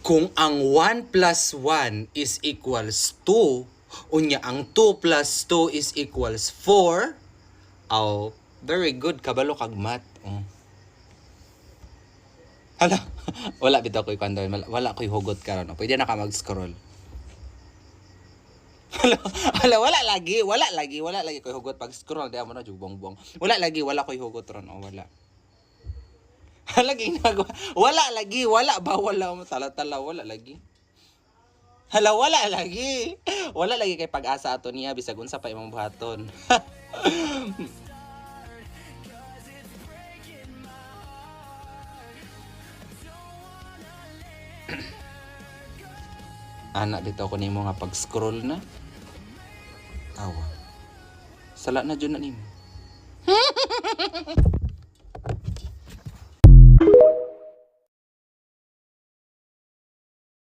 Kung ang 1 plus 1 is equals 2, unya ang 2 plus 2 is equals 4, oh, very good, kabalo kag math. Hala, wala bitaw ko'y kwando, wala ko'y hugot karon. Pwede na ka mag-scroll. Hala, wala lagi ko'y hugot pag scroll, di mo na jug buong. Wala ko'y hugot ron, wala. Hala, ginagawa. Wala mo tala-tala, wala lagi. Hala, wala lagi kay pag-asa ato niya bisag unsa pa imong buhaton. Anak bitaw ko nimo nga pag-scroll na. Awa. Sala na dyan na nimo.